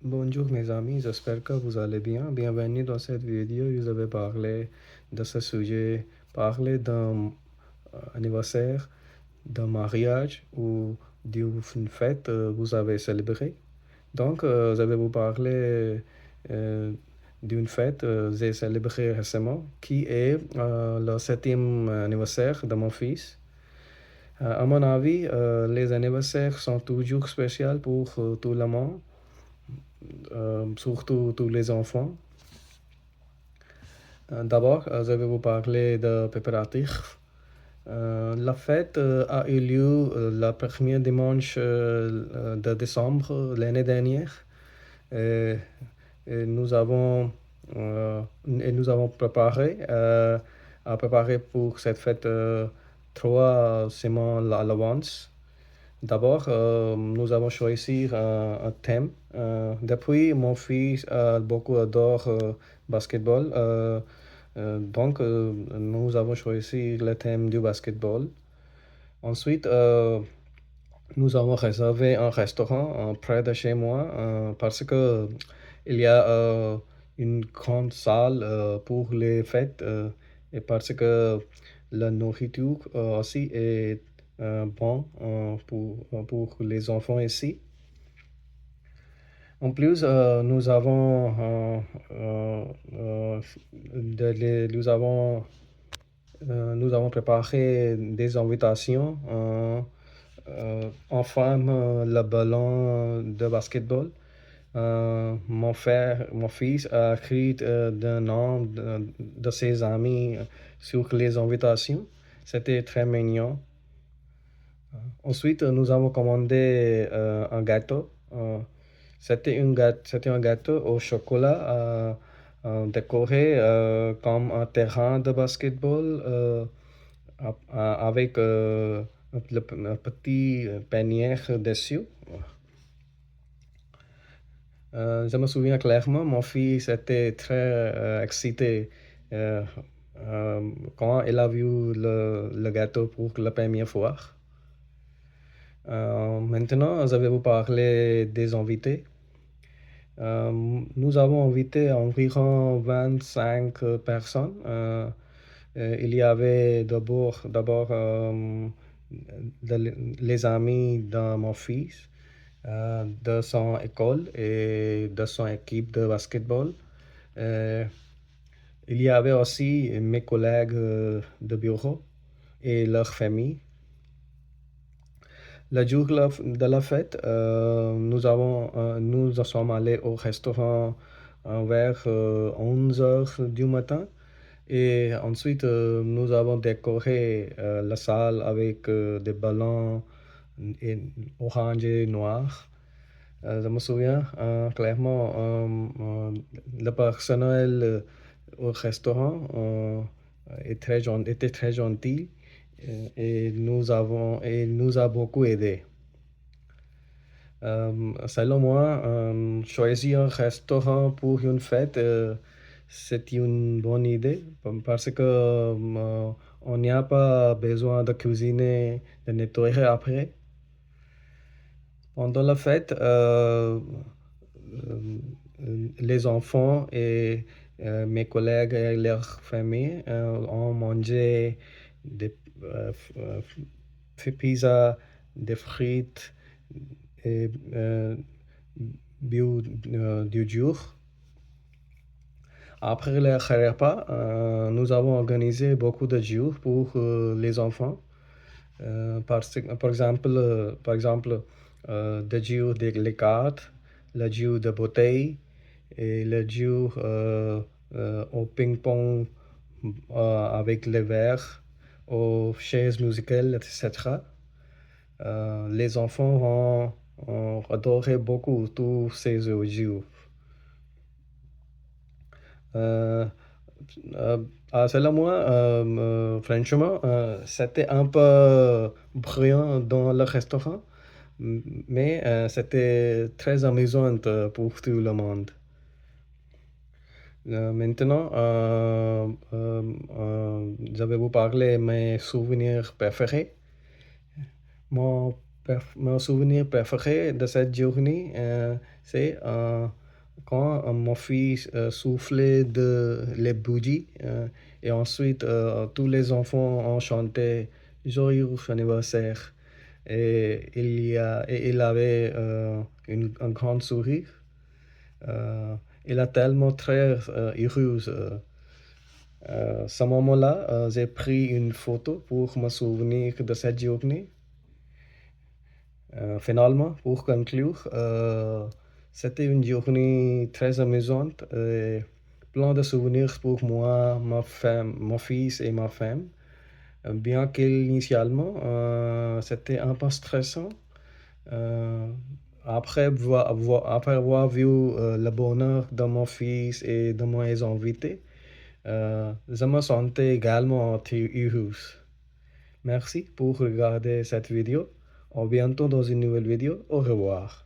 Bonjour mes amis, j'espère que vous allez bien. Bienvenue dans cette vidéo. Je vais parler de ce sujet, parler d'un anniversaire, d'un mariage ou d'une fête vous avez célébré. Donc, je vais vous parler euh, d'une fête que j'ai célébrée récemment, qui est le septième anniversaire de mon fils. À mon avis, les anniversaires sont toujours spéciaux pour tout le monde, surtout tous les enfants. D'abord, je vais vous parler de préparatifs. La fête a eu lieu le premier dimanche de décembre l'année dernière. Et, et nous avons, nous avons préparé, à préparer pour cette fête 3 semaines à l'avance. D'abord, nous avons choisi un thème. Depuis, mon fils a beaucoup adore basketball. Donc, nous avons choisi le thème du basketball. Ensuite, nous avons réservé un restaurant près de chez moi parce que il y a une grande salle pour les fêtes et parce que la nourriture aussi est bon pour les enfants ici. En plus, nous avons nous avons préparé des invitations. Enfin, le ballon de basketball. Mon fils a écrit le nom de ses amis sur les invitations. C'était très mignon. Ensuite, nous avons commandé un gâteau. C'était un gâteau au chocolat décoré comme un terrain de basketball avec un petit panier dessus. Je me souviens clairement, mon fils était très excité euh, quand il a vu le gâteau pour la première fois. Maintenant, je vais vous parler des invités. Nous avons invité environ 25 personnes. Il y avait d'abord les amis de mon fils, de son école et de son équipe de basketball. Euh, il y avait aussi mes collègues de bureau et leur famille. Le jour de la fête, nous sommes allés au restaurant vers 11 heures du matin et ensuite nous avons décoré la salle avec des ballons et- orange et noirs. Je me souviens clairement, le personnel au restaurant était très gentil et nous a beaucoup aidé. Selon moi, choisir un restaurant pour une fête, c'est une bonne idée parce que on n'y a pas besoin de cuisiner, de nettoyer après. Pendant la fête, les enfants et mes collègues et leurs familles ont mangé des pizzas, des frites et du jour. Après le repas, nous avons organisé beaucoup de jours pour les enfants. Par exemple, le jours les cartes, le jour de bouteilles et le jour au ping-pong avec les verres, aux chaises musicales, etc. Les enfants ont adoré beaucoup tous ces jours. Euh, euh, Selon moi, franchement, c'était un peu bruyant dans le restaurant, mais c'était très amusant pour tout le monde. Maintenant, je vais vous parler de mes souvenirs préférés. Mon mon souvenir préféré de cette journée, c'est quand mon fils soufflait les bougies et ensuite tous les enfants ont chanté Joyeux anniversaire. Et il avait un grand sourire. Il a tellement très heureuse. Ce moment-là, j'ai pris une photo pour me souvenir de cette journée. Finalement, pour conclure, c'était une journée très amusante et plein de souvenirs pour moi, ma femme, mon fils et ma femme. Bien qu'initialement, c'était un peu stressant. Euh, après avoir vu le bonheur de mon fils et de mes invités, je me sentais également heureuse. Merci pour regarder cette vidéo. À bientôt dans une nouvelle vidéo. Au revoir.